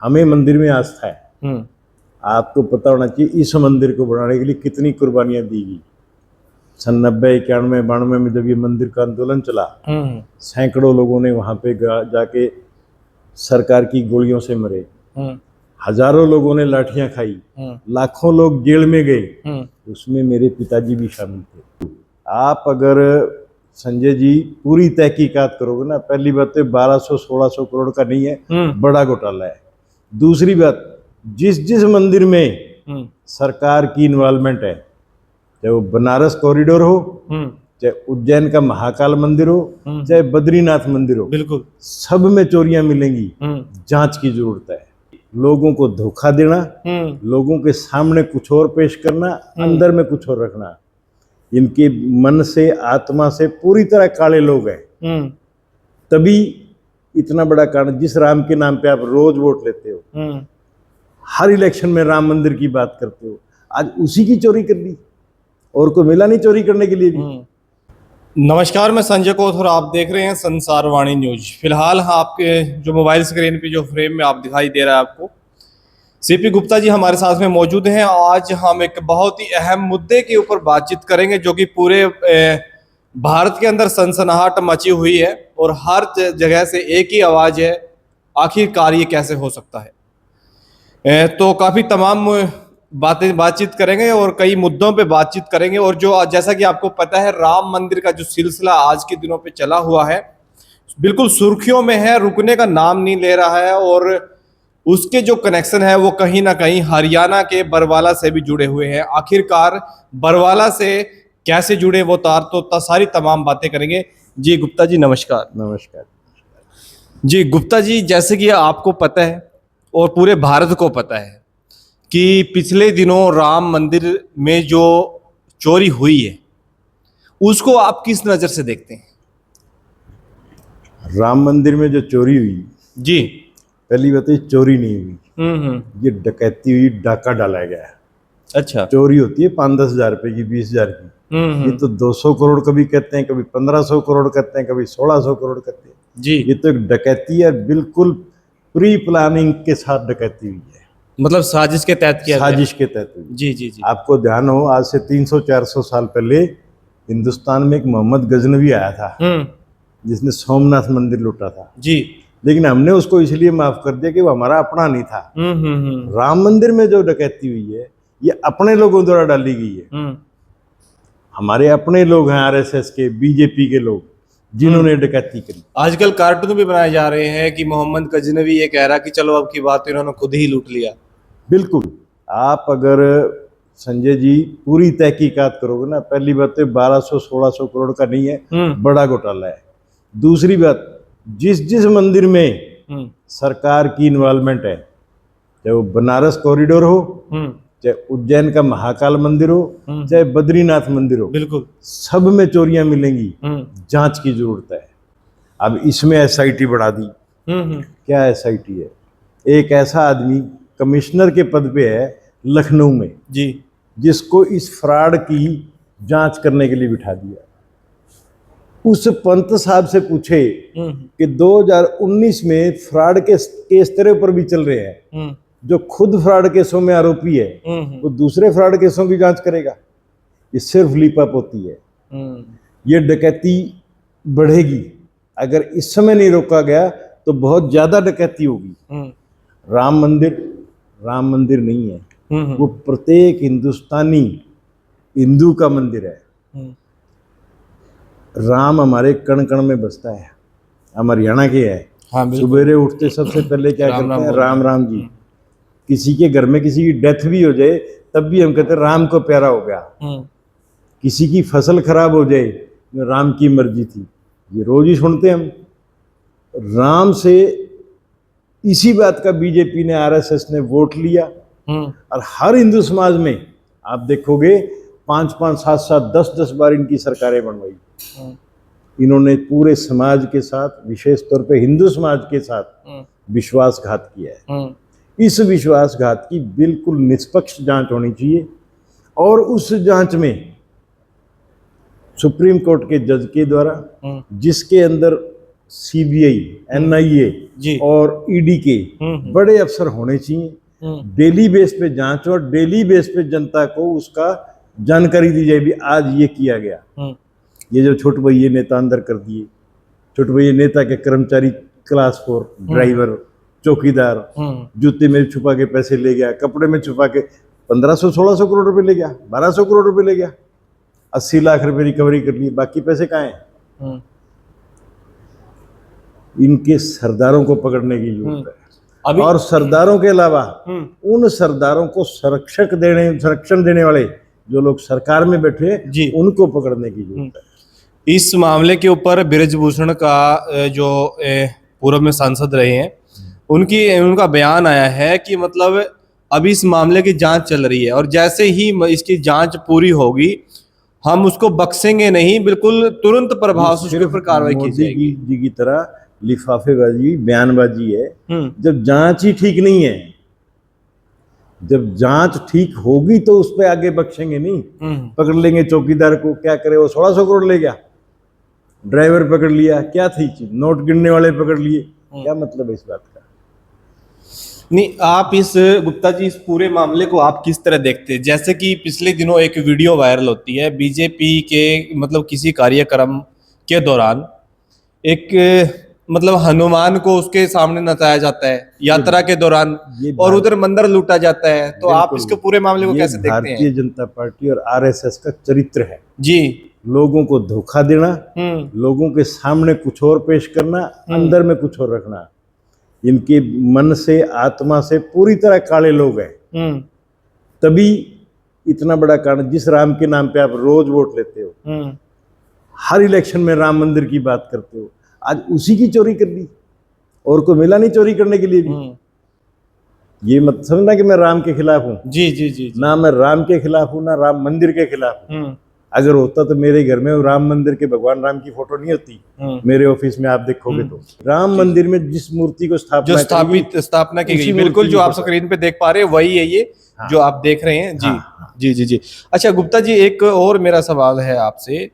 हमें मंदिर में आस्था है। हम्म। आपको पता होना चाहिए इस मंदिर को बनाने के लिए कितनी कुर्बानियां दी गई। सन 90, 91, 92 में जब ये मंदिर का आंदोलन चला, सैकड़ों लोगों ने वहां पे जाके सरकार की गोलियों से मरे, हजारों लोगों ने लाठियां खाई, लाखों लोग जेल में गए, उसमें मेरे पिताजी भी शामिल थे। आप अगर संजय जी पूरी तहकीकात करोगे ना, पहली बात तो 1200-1600 करोड़ का नहीं है, बड़ा घोटाला है। दूसरी बात, जिस मंदिर में सरकार की इन्वॉल्वमेंट है, चाहे वो बनारस कॉरिडोर हो, चाहे उज्जैन का महाकाल मंदिर हो, चाहे बद्रीनाथ मंदिर हो, बिल्कुल सब में चोरियां मिलेंगी। जांच की जरूरत है। लोगों को धोखा देना, लोगों के सामने कुछ और पेश करना, अंदर में कुछ और रखना, इनके मन से आत्मा से पूरी तरह काले लोग हैं। तभी इतना बड़ा कांड, जिस राम के नाम पे आप रोज वोट लेते हो, हर इलेक्शन में राम मंदिर की बात करते हो, आज उसी की चोरी कर ली और कोई मिला नहीं चोरी करने के लिए भी। नमस्कार, मैं संजय कोथ और आप देख रहे हैं संसार वाणी न्यूज। फिलहाल आपके जो मोबाइल स्क्रीन पे जो फ्रेम में आप दिखाई दे रहा है आपको, सीपी गुप्ता जी हमारे साथ में मौजूद हैं। आज हम एक बहुत ही अहम मुद्दे के ऊपर बातचीत करेंगे जो कि पूरे भारत के अंदर सनसनाहट मची हुई है और हर जगह से एक ही आवाज है, आखिरकार ये कैसे हो सकता है। तो काफी तमाम बातचीत करेंगे और कई मुद्दों पे बातचीत करेंगे। और जो जैसा कि आपको पता है, राम मंदिर का जो सिलसिला आज के दिनों पे चला हुआ है, बिल्कुल सुर्खियों में है, रुकने का नाम नहीं ले रहा है। और उसके जो कनेक्शन है वो कहीं ना कहीं हरियाणा के बरवाला से भी जुड़े हुए हैं। आखिरकार बरवाला से कैसे जुड़े वो तार, तो सारी तमाम बातें करेंगे। जी गुप्ता जी नमस्कार। नमस्कार जी गुप्ता जी, जैसे कि आपको पता है और पूरे भारत को पता है कि पिछले दिनों राम मंदिर में जो चोरी हुई है, उसको आप किस नजर से देखते हैं? राम मंदिर में जो चोरी हुई, जी, पहली बात, ये चोरी नहीं हुई, ये डकैती हुई, डाका डाला गया है। अच्छा। चोरी होती है 5-10 हजार रुपए की, 20 हजार की, ये तो 200 करोड़ कभी कहते हैं, कभी 1500 करोड़ कहते हैं, कभी 1600 करोड़ कहते हैं। जी, ये तो एक डकैती है, बिल्कुल प्री प्लानिंग के साथ डकैती हुई है, मतलब साजिश के तहत किया गया। साजिश के तहत हुई। जी जी जी। आपको ध्यान हो, आज से 300-400 साल पहले हिंदुस्तान में एक मोहम्मद गजनवी आया था, जिसने सोमनाथ मंदिर लूटा था। जी। लेकिन हमने उसको इसलिए माफ कर दिया कि वो हमारा अपना नहीं था। राम मंदिर में जो डकैती हुई है, ये अपने लोगों द्वारा डाली गई है। हमारे अपने लोग हैं, आरएसएस के, बीजेपी के लोग, जिन्होंने डकैती करी। आजकल कार्टून भी बनाए जा रहे हैं कि मोहम्मद गजनवी ये कह रहा कि चलो अब की बात इन्होंने खुद ही लूट लिया। बिल्कुल। आप अगर संजय जी पूरी तहकीकात करोगे ना, पहली बात तो 1200-1600 करोड़ का नहीं है, बड़ा घोटाला है। दूसरी बात, जिस मंदिर में सरकार की इन्वॉल्वमेंट है, चाहे वो बनारस कॉरिडोर हो, चाहे उज्जैन का महाकाल मंदिर हो, चाहे बद्रीनाथ मंदिर हो, बिल्कुल सब में चोरियां मिलेंगी। जांच की जरूरत है। अब इसमें एसआईटी बढ़ा दी। क्या एसआईटी है? एक ऐसा आदमी कमिश्नर के पद पे है लखनऊ में, जी, जिसको इस फ्रॉड की जांच करने के लिए बिठा दिया। उस पंत साहब से पूछे कि 2019 में फ्रॉड के केस तेरे ऊपर भी चल रहे हैं, जो खुद फ्रॉड केसों में आरोपी है, वो दूसरे फ्रॉड केसों की जांच करेगा? ये सिर्फ लीपअप होती है। ये डकैती बढ़ेगी। अगर इस समय नहीं रोका गया तो बहुत ज्यादा डकैती होगी। राम मंदिर नहीं है, वो प्रत्येक हिंदुस्तानी हिंदू का मंदिर है। राम हमारे कण कण में बसता है। हम हरियाणा के हैं। हाँ, सुबेरे उठते सबसे पहले क्या करते हैं? राम राम जी। किसी के घर में किसी की डेथ भी हो जाए तब भी हम कहते हैं राम को प्यारा हो गया। किसी की फसल खराब हो जाए, राम की मर्जी थी, ये रोज ही सुनते हम। राम से इसी बात का बीजेपी ने, आरएसएस ने वोट लिया। और हर हिंदू समाज में आप देखोगे 5-5, 7-7, 10-10 बार इनकी सरकारें बनवाई। इन्होंने पूरे समाज के साथ, विशेष तौर पे हिंदू समाज के साथ विश्वासघात किया है। इस विश्वासघात की बिल्कुल निष्पक्ष जांच होनी चाहिए। और उस जांच में सुप्रीम कोर्ट के जज के द्वारा, जिसके अंदर सीबीआई, एनआईए जी। और ईडी के बड़े अफसर होने चाहिए। डेली बेस पे जांच और डेली बेस पे जनता को उसका जानकारी दी जाए भी आज ये किया गया। ये जो छोटे भैया नेता अंदर कर दिए, छोटे भैया नेता के कर्मचारी क्लास 4 ड्राइवर, चौकीदार, जूते में छुपा के पैसे ले गया, कपड़े में छुपा के 1500-1600 करोड़ रुपए ले गया, 1200 करोड़ रुपए ले गया, 80 लाख रुपए रिकवरी कर ली, बाकी पैसे कहाँ हैं? इनके सरदारों को पकड़ने की जरूरत है। और सरदारों के अलावा उन सरदारों को संरक्षण देने वाले जो लोग सरकार में बैठे उनको पकड़ने की जरूरत है। इस मामले के ऊपर बृजभूषण का जो पूर्व में सांसद रहे हैं उनका बयान आया है कि मतलब अभी इस मामले की जांच चल रही है और जैसे ही इसकी जांच पूरी होगी हम उसको बख्शेंगे नहीं, बिल्कुल तुरंत प्रभाव से उसके ऊपर कार्रवाई की जाएगी। जी की तरह लिफाफेबाजी, बयानबाजी है। जब जांच ही ठीक नहीं है, जब जांच ठीक होगी तो उस पर आगे बख्शेंगे नहीं। पकड़ लेंगे चौकीदार को, क्या करे वो 1600 करोड़ ले गया, ड्राइवर पकड़ लिया, क्या थी चीज, नोट गिनने वाले पकड़ लिए, क्या मतलब है इस बात का? नहीं, आप इस गुप्ता जी इस पूरे मामले को आप किस तरह देखते हैं? जैसे कि पिछले दिनों एक वीडियो वायरल होती है बीजेपी के मतलब किसी कार्यक्रम के दौरान एक मतलब हनुमान को उसके सामने नचाया जाता है यात्रा के दौरान और उधर मंदिर लूटा जाता है, तो आप इसके पूरे मामले को कैसे देखते हैं? भारतीय जनता पार्टी और आरएसएस का चरित्र है जी। लोगों को धोखा देना, लोगों के सामने कुछ और पेश करना, अंदर में कुछ और रखना। इनके मन से, आत्मा से पूरी तरह काले लोग हैं। तभी इतना बड़ा कारण, जिस राम के नाम पे आप रोज वोट लेते हो, हर इलेक्शन में राम मंदिर की बात करते हो, आज उसी की चोरी कर ली और को मिला नहीं चोरी करने के लिए भी। ये मत समझना कि मैं राम के खिलाफ हूँ। जी। ना मैं राम के खिलाफ हूँ, ना राम मंदिर के खिलाफ हूँ। अगर होता तो मेरे घर में राम मंदिर के भगवान राम की फोटो नहीं होती। मेरे ऑफिस में आप देखोगे तो राम मंदिर में जिस मूर्ति को स्थापना की गई, बिल्कुल जो आप स्क्रीन पे देख पा रहे हैं वही है ये जो आप देख रहे हैं। जी। अच्छा गुप्ता जी, एक और मेरा सवाल है आपसे।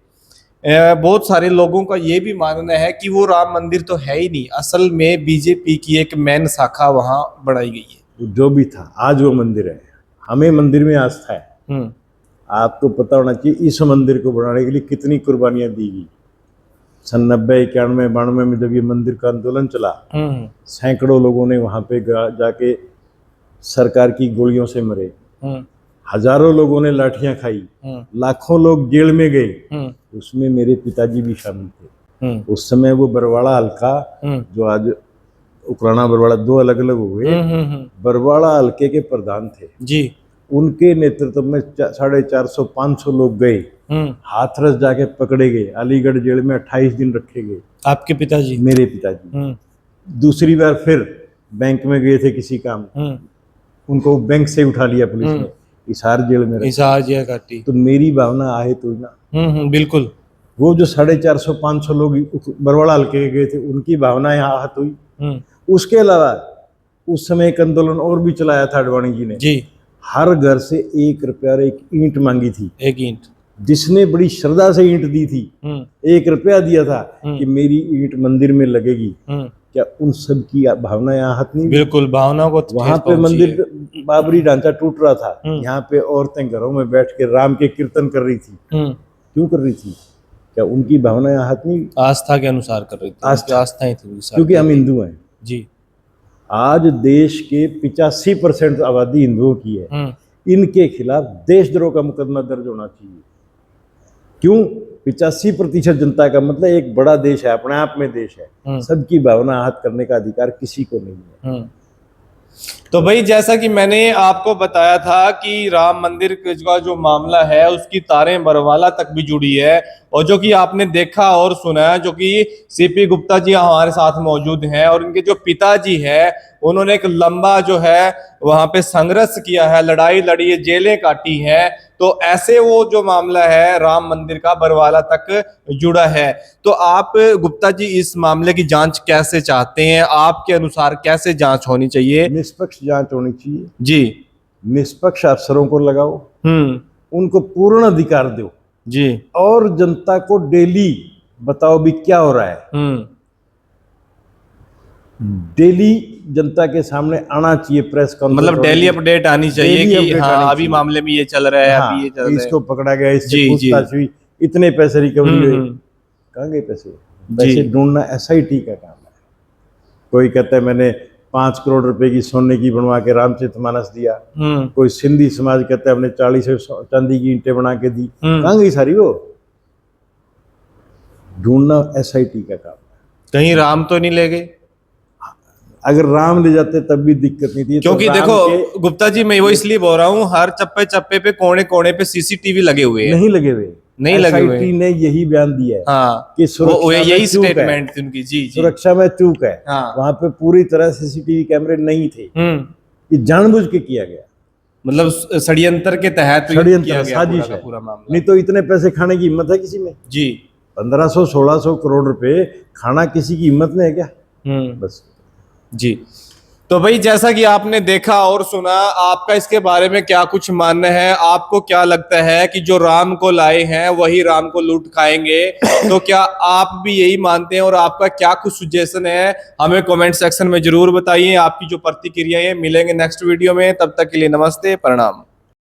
बहुत सारे लोगों का ये भी मानना है कि वो राम मंदिर तो है ही नहीं, असल में बीजेपी की एक मेन शाखा वहां बढ़ाई गई है। जो भी था, आज वो मंदिर है। हमें मंदिर में आस्था है। आपको पता होना चाहिए इस मंदिर को बनाने के लिए कितनी कुर्बानियां दी गई। सन 90, 91, 92 में जब ये मंदिर का आंदोलन चला, सैकड़ों लोगों ने वहां पे जाके सरकार की गोलियों से मरे, हजारों लोगों ने लाठियां खाई, लाखों लोग जेल में गए। उसमें मेरे पिताजी भी शामिल थे। उस समय वो बरवाड़ा हल्का, जो आज उकराना बरवाड़ा 2 अलग अलग हो गए, बरवाड़ा हल्के के प्रधान थे जी। उनके नेतृत्व में 450-500 लोग गए, हाथरस जाके पकड़े गए, अलीगढ़ जेल में 28 दिन रखे गए। आपके पिताजी? मेरे पिताजी। दूसरी बार फिर बैंक में गए थे किसी काम, उनको बैंक से उठा लिया पुलिस ने, हिसार जेल में, हिसार जेल काटी। तो मेरी भावना आहे तो ना। बिल्कुल। वो जो 450-500 लोग बरवाड़ा हल्के गए थे, उनकी भावनाएं आहत हुई। उसके अलावा उस समय एक आंदोलन और भी चलाया था अडवाणी जी ने जी। हर घर से 1 रुपया और 1 ईंट मांगी थी। 1 ईंट, जिसने बड़ी श्रद्धा से ईंट दी थी, 1 रुपया दिया था कि मेरी ईंट मंदिर में लगेगी। क्या उन सब की भावनाएं आहत नहीं? बिल्कुल, भावना को वहां पे मंदिर बाबरी ढांचा टूट रहा था, यहाँ पे औरतें घरों में बैठ के राम के कीर्तन कर रही थी। क्यों कर रही थी? क्या उनकी भावनाएं आहत नहीं? आस्था के अनुसार कर रही थी, आस्थाएं थी, क्योंकि हम हिंदू हैं जी। आज देश के 85% आबादी हिंदुओं की है। इनके खिलाफ देशद्रोह का मुकदमा दर्ज होना चाहिए। क्यों? 85% जनता का मतलब एक बड़ा देश है, अपने आप में देश है। सबकी भावना आहत करने का अधिकार किसी को नहीं है। तो भाई, जैसा कि मैंने आपको बताया था कि राम मंदिर का जो मामला है उसकी तारें बरवाला तक भी जुड़ी है, और जो कि आपने देखा और सुना है, जो कि सीपी गुप्ता जी हमारे साथ मौजूद हैं और इनके जो पिताजी है उन्होंने एक लंबा जो है वहां पे संघर्ष किया है, लड़ाई लड़ी है, जेलें काटी है। तो ऐसे वो जो मामला है राम मंदिर का बरवाला तक जुड़ा है। तो आप गुप्ता जी इस मामले की जांच कैसे चाहते हैं? आपके अनुसार कैसे जांच होनी चाहिए? निष्पक्ष जांच होनी चाहिए जी। निष्पक्ष अफसरों को लगाओ, उनको पूर्ण अधिकार दो जी, और जनता को डेली बताओ भी क्या हो रहा है। डेली जनता के सामने आना चाहिए प्रेस कॉन्फ्रेंस, मतलब डेली अपडेट आनी चाहिए Daily कि update हाँ आनी अभी चाहिए। मामले में ये चल रहा है, हाँ, अभी ये चल रहा है। इसको पकड़ा गया, इससे जी, जी। पूछताछ हुई, इतने पैसे रिकवरी हुए। कहाँ गए पैसे? पैसे ढूंढना एसआईटी का काम है। कोई कहता है मैंने 5 करोड़ रुपए की सोने की बनवा के रामचरितमानस दिया, कोई सिंधी समाज कहता है हमने 40 चांदी की ईंटें बना के दी। कहाँ गई सारी वो? ढूंढना एसआईटी का काम है। कहीं राम तो नहीं ले गए? अगर राम ले जाते तब भी दिक्कत नहीं थी। क्योंकि तो राम देखो के गुप्ता जी, मैं वो इसलिए बोल रहा हूँ, हर चप्पे चप्पे पे कोने कोने पे सीसीटीवी लगे हुए हैं। नहीं लगे हुए, नहीं लगे हुए। एसआईटी ने यही बयान दिया है हाँ, कि सुरक्षा में यही चूक है। स्टेटमेंट थी उनकी। जी, जी। सुरक्षा में चूक है। हाँ। वहां पे पूरी तरह सीसीटीवी कैमरे नहीं थे। ये जानबूझ के किया गया, मतलब षड्यंत्र के तहत किया षड्यंत्र, गया साजिश पूरा का है। पूरा मामला। नहीं तो इतने पैसे खाने की हिम्मत है किसी में? जी। 1500-1600 करोड़ रुपए खाना किसी की हिम्मत में है क्या? बस। जी। तो भाई जैसा कि आपने देखा और सुना, आपका इसके बारे में क्या कुछ मानना है? आपको क्या लगता है कि जो राम को लाए हैं वही राम को लूट खाएंगे? तो क्या आप भी यही मानते हैं और आपका क्या कुछ सजेशन है? हमें कमेंट सेक्शन में जरूर बताइए आपकी जो प्रतिक्रिया है। मिलेंगे नेक्स्ट वीडियो में, तब तक के लिए नमस्ते, प्रणाम।